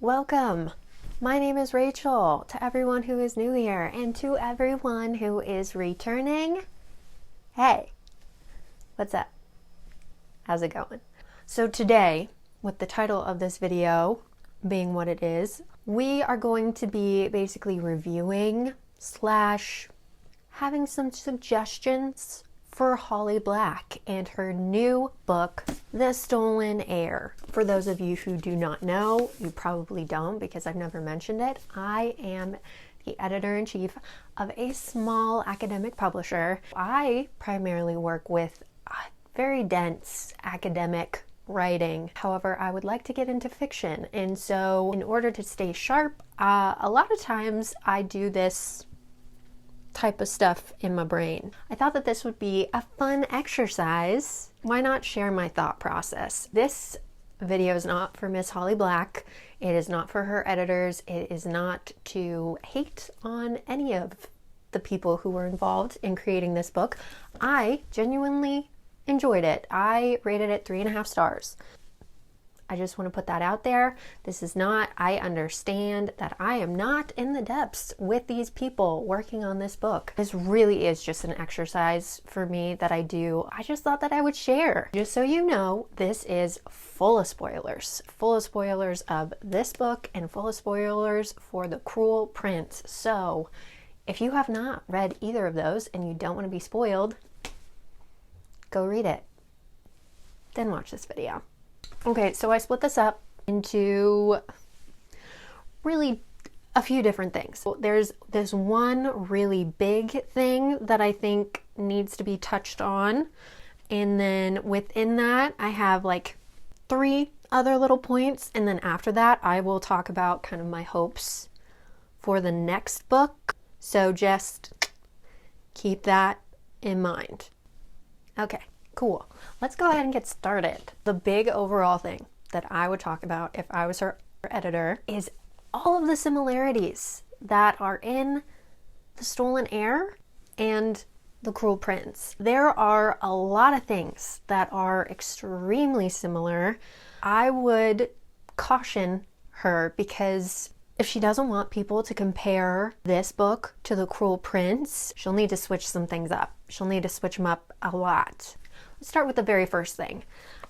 welcome. My name is Rachel. To everyone who is new here and to everyone who is returning, hey, what's up? How's it going? So today, with the title of this video being what it is, we are going to be basically reviewing / having some suggestions for Holly Black and her new book, The Stolen Heir. For those of you who do not know, you probably don't because I've never mentioned it, I am the editor-in-chief of a small academic publisher. I primarily work with very dense academic writing. However, I would like to get into fiction, and so in order to stay sharp, a lot of times I do this type of stuff in my brain. I thought that this would be a fun exercise. Why not share my thought process? This video is not for Miss Holly Black. It is not for her editors. It is not to hate on any of the people who were involved in creating this book. I genuinely enjoyed it. I rated it 3.5 stars. I just want to put that out there. This is not, I understand that I am not in the depths with these people working on this book. This really is just an exercise for me that I do. I just thought that I would share. Just so you know, this is full of spoilers. Full of spoilers of this book and full of spoilers for The Cruel Prince. So if you have not read either of those and you don't want to be spoiled, go read it. Then watch this video. Okay, so I split this up into really a few different things. There's this one really big thing that I think needs to be touched on. And then within that, I have like 3 other little points. And then after that, I will talk about kind of my hopes for the next book. So just keep that in mind. Okay. Cool. Let's go ahead and get started. The big overall thing that I would talk about if I was her editor is all of the similarities that are in The Stolen Heir and The Cruel Prince. There are a lot of things that are extremely similar. I would caution her because if she doesn't want people to compare this book to The Cruel Prince, she'll need to switch some things up. She'll need to switch them up a lot. Let's start with the very first thing.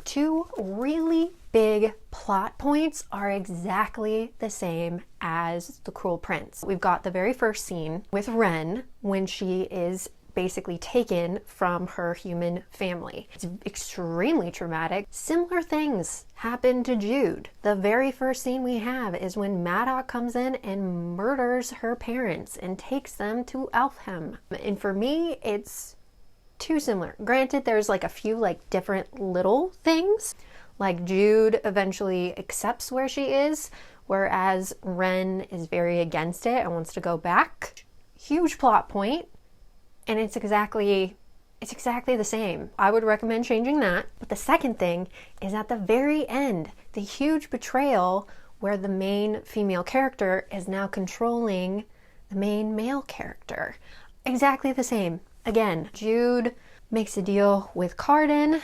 2 really big plot points are exactly the same as The Cruel Prince. We've got the very first scene with Wren when she is basically taken from her human family. It's extremely traumatic. Similar things happen to Jude. The very first scene we have is when Maddox comes in and murders her parents and takes them to Elfham. And for me, it's too similar. Granted, there's like a few like different little things. Like Jude eventually accepts where she is, whereas Wren is very against it and wants to go back. Huge plot point, and it's exactly the same. I would recommend changing that. But the second thing is at the very end, the huge betrayal where the main female character is now controlling the main male character. Exactly the same. Again, Jude makes a deal with Cardan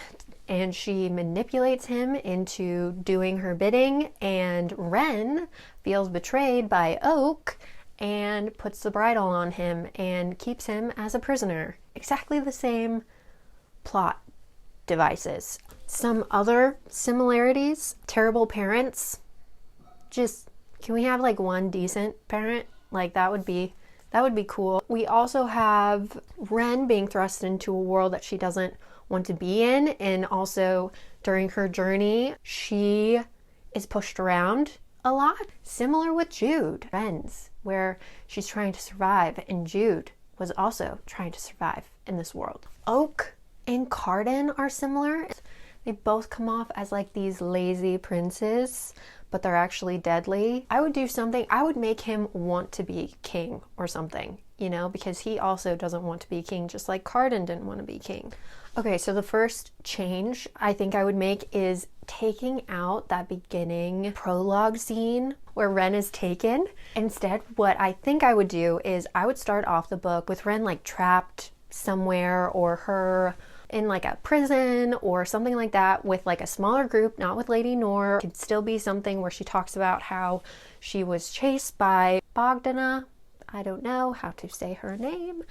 and she manipulates him into doing her bidding, and Wren feels betrayed by Oak and puts the bridle on him and keeps him as a prisoner. Exactly the same plot devices. Some other similarities: terrible parents. Just, can we have like one decent parent? Like that would be cool. We also have Wren being thrust into a world that she doesn't want to be in, and also during her journey, she is pushed around a lot. Similar with Jude, Wren's, where she's trying to survive, and Jude was also trying to survive in this world. Oak and Cardan are similar. They both come off as like these lazy princes, but they're actually deadly. I would do something, I would make him want to be king or something, you know, because he also doesn't want to be king, just like Cardan didn't want to be king. Okay, so the first change I think I would make is taking out that beginning prologue scene where Wren is taken. Instead, what I think I would do is I would start off the book with Wren like trapped somewhere, or her in like a prison or something like that with like a smaller group, not with Lady Nor. It could still be something where she talks about how she was chased by Bogdana. I don't know how to say her name.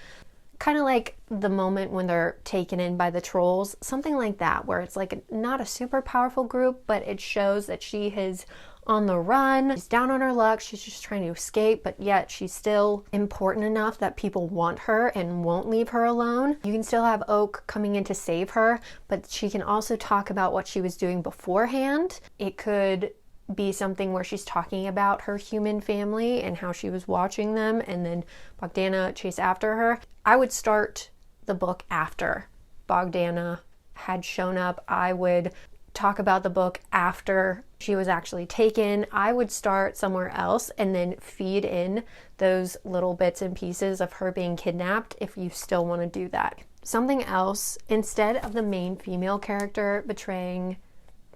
Kind of like the moment when they're taken in by the trolls, something like that, where it's like not a super powerful group, but it shows that she is on the run. She's down on her luck. She's just trying to escape, but yet she's still important enough that people want her and won't leave her alone. You can still have Oak coming in to save her, but she can also talk about what she was doing beforehand. It could be something where she's talking about her human family and how she was watching them, and then Bogdana chased after her. I would start the book after Bogdana had shown up. I would talk about the book after she was actually taken. I would start somewhere else and then feed in those little bits and pieces of her being kidnapped if you still want to do that. Something else, instead of the main female character betraying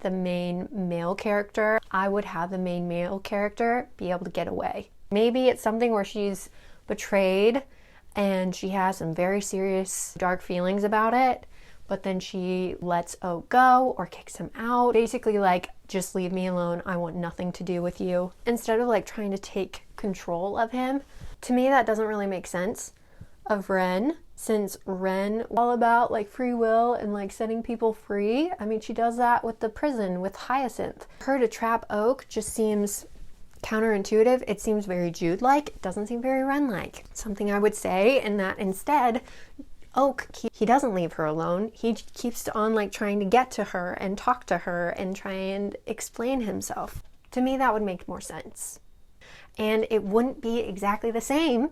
the main male character, I would have the main male character be able to get away. Maybe it's something where she's betrayed and she has some very serious dark feelings about it, but then she lets Oak go or kicks him out. Basically like, just leave me alone. I want nothing to do with you. Instead of like trying to take control of him. To me, that doesn't really make sense of Ren, since Ren is all about like free will and like setting people free. I mean, she does that with the prison with Hyacinth. Her to trap Oak just seems counterintuitive. It seems very Jude-like. It doesn't seem very Ren-like. Something I would say, and that instead Oak, he doesn't leave her alone. He keeps on like trying to get to her and talk to her and try and explain himself. To me, that would make more sense. And it wouldn't be exactly the same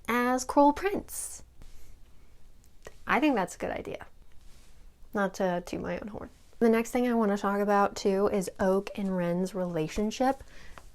as Cruel Prince. I think that's a good idea. Not to toot my own horn. The next thing I want to talk about too is Oak and Ren's relationship.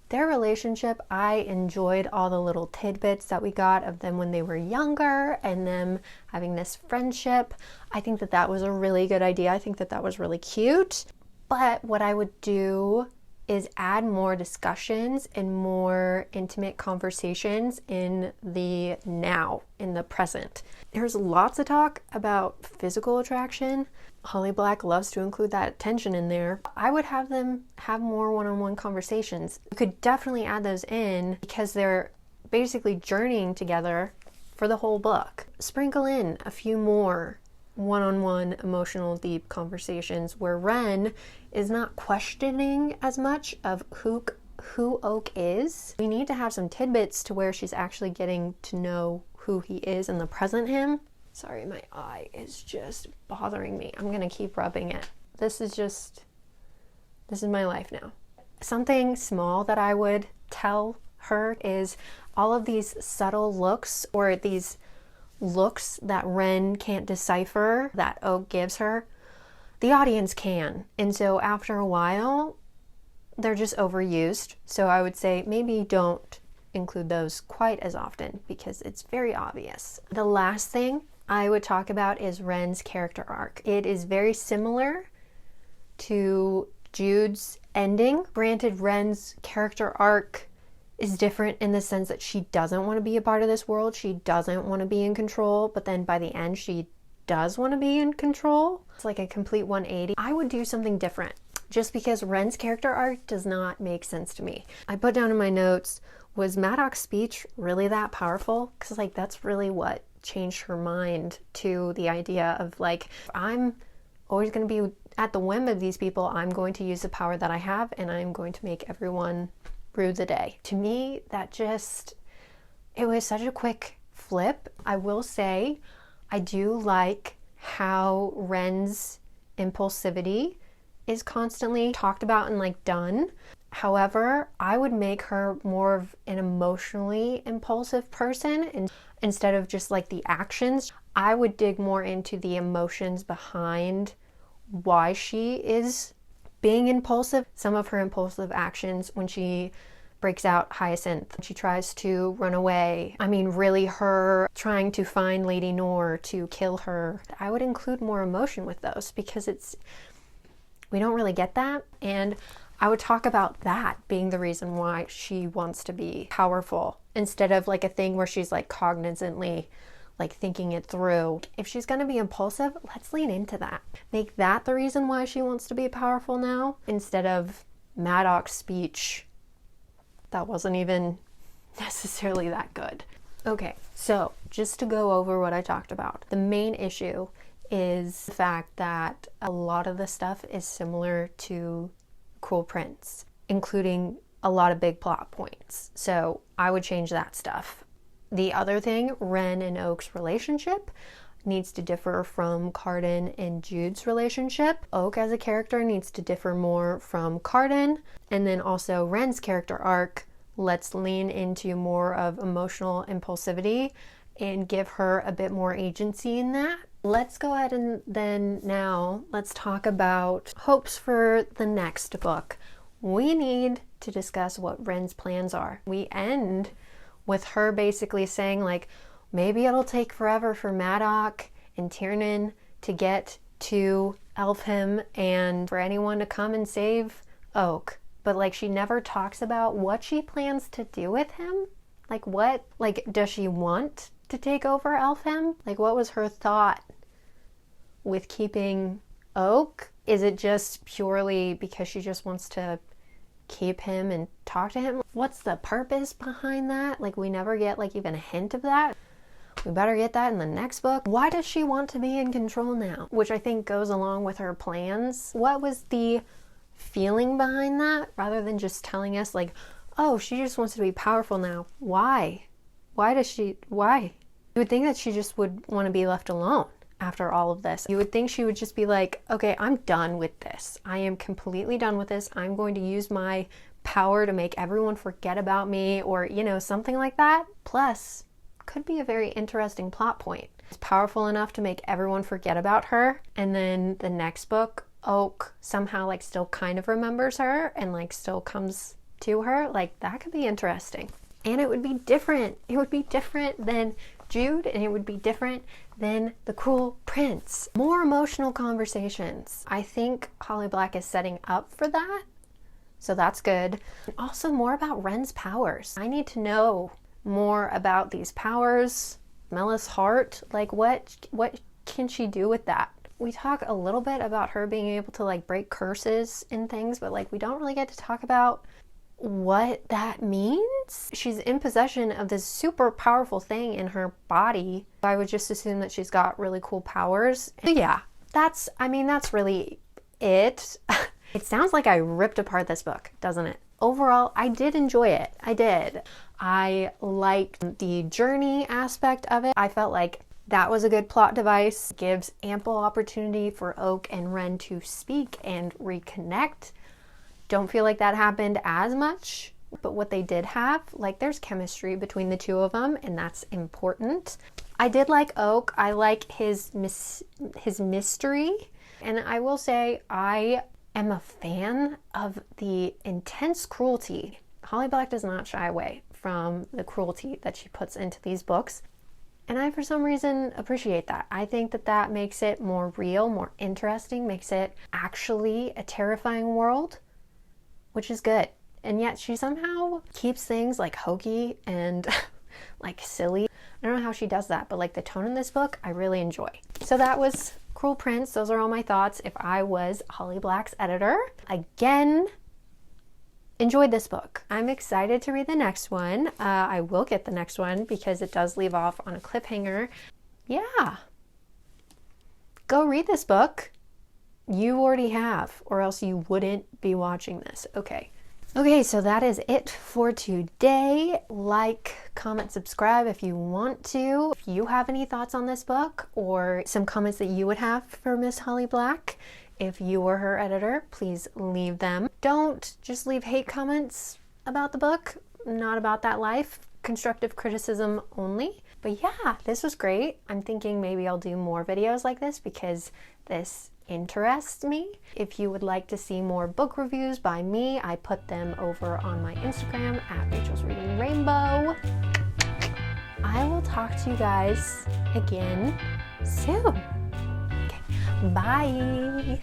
Their relationship, I enjoyed all the little tidbits that we got of them when they were younger and them having this friendship. I think that that was a really good idea. I think that that was really cute. But what I would do is add more discussions and more intimate conversations in the now, in the present. There's lots of talk about physical attraction. Holly Black loves to include that tension in there. I would have them have more one-on-one conversations. You could definitely add those in because they're basically journeying together for the whole book. Sprinkle in a few more one-on-one emotional deep conversations where Ren is not questioning as much of who Oak is. We need to have some tidbits to where she's actually getting to know who he is in the present him. Sorry, my eye is just bothering me. I'm gonna keep rubbing it. This is my life now. Something small that I would tell her is all of these subtle looks, or these looks that Ren can't decipher that Oak gives her, the audience can. And so after a while, they're just overused. So I would say maybe don't include those quite as often because it's very obvious. The last thing I would talk about is Ren's character arc. It is very similar to Jude's ending. Granted, Ren's character arc is different in the sense that she doesn't want to be a part of this world. She doesn't want to be in control, but then by the end, she does want to be in control. It's like a complete 180. I would do something different just because Ren's character arc does not make sense to me. I put down in my notes, was Maddox's speech really that powerful? Because like that's really what changed her mind to the idea of like, I'm always going to be at the whim of these people. I'm going to use the power that I have and I'm going to make everyone rue the day. To me, it was such a quick flip. I will say, I do like how Ren's impulsivity is constantly talked about and like done. However, I would make her more of an emotionally impulsive person, and instead of just like the actions, I would dig more into the emotions behind why she is being impulsive. Some of her impulsive actions when she breaks out Hyacinth, she tries to run away. I mean, really her trying to find Lady Nor to kill her. I would include more emotion with those because we don't really get that. And I would talk about that being the reason why she wants to be powerful instead of like a thing where she's like cognizantly like thinking it through. If she's going to be impulsive, let's lean into that. Make that the reason why she wants to be powerful now, instead of Maddox's speech that wasn't even necessarily that good. Okay, so just to go over what I talked about, the main issue is the fact that a lot of the stuff is similar to Cruel Prince, including a lot of big plot points. So I would change that stuff. The other thing, Ren and Oak's relationship needs to differ from Carden and Jude's relationship. Oak as a character needs to differ more from Carden. And then also Ren's character arc, let's lean into more of emotional impulsivity and give her a bit more agency in that. Let's go ahead and then now let's talk about hopes for the next book. We need to discuss what Ren's plans are. We end with her basically saying like, maybe it'll take forever for Maddox and Tiernan to get to Elfham and for anyone to come and save Oak. But like she never talks about what she plans to do with him. Like what, like does she want to take over Elfham? Like what was her thought with keeping Oak? Is it just purely because she just wants to keep him and talk to him? What's the purpose behind that? Like we never get like even a hint of that. We better get that in the next book. Why does she want to be in control now? Which I think goes along with her plans. What was the feeling behind that, rather than just telling us like, oh, she just wants to be powerful now? Why? Why? You would think that she just would want to be left alone after all of this. You would think she would just be like, okay, I'm done with this. I am completely done with this. I'm going to use my power to make everyone forget about me, or, you know, something like that. Plus, could be a very interesting plot point. It's powerful enough to make everyone forget about her, and then the next book, Oak somehow like still kind of remembers her and like still comes to her. Like that could be interesting. And it would be different. It would be different than Jude, and it would be different than The Cruel Prince. More emotional conversations. I think Holly Black is setting up for that, so that's good. And also more about Ren's powers. I need to know more about these powers. Melis heart, like what can she do with that? We talk a little bit about her being able to like break curses and things, but like we don't really get to talk about what that means. She's in possession of this super powerful thing in her body. I would just assume that she's got really cool powers. So yeah, that's really it. It sounds like I ripped apart this book, doesn't it? Overall, I did enjoy it. I did. I liked the journey aspect of it. I felt like that was a good plot device. Gives ample opportunity for Oak and Ren to speak and reconnect. Don't feel like that happened as much, but what they did have, like there's chemistry between the two of them, and that's important. I did like Oak. I like his mystery, and I will say I am a fan of the intense cruelty. Holly Black does not shy away from the cruelty that she puts into these books. And I, for some reason, appreciate that. I think that that makes it more real, more interesting, makes it actually a terrifying world, which is good. And yet she somehow keeps things like hokey and like silly. I don't know how she does that, but like the tone in this book, I really enjoy. So that was Cruel Prince. Those are all my thoughts if I was Holly Black's editor. Again, enjoyed this book. I'm excited to read the next one. I will get the next one because it does leave off on a cliffhanger. Yeah. Go read this book. You already have, or else you wouldn't be watching this. Okay, so that is it for today. Like, comment, subscribe if you want to. If you have any thoughts on this book or some comments that you would have for Miss Holly Black, if you were her editor, please leave them. Don't just leave hate comments about the book, not about that life. Constructive criticism only. But yeah, this was great. I'm thinking maybe I'll do more videos like this because this interests me. If you would like to see more book reviews by me, I put them over on my Instagram at Rachel's Reading Rainbow. I will talk to you guys again soon. Okay, bye.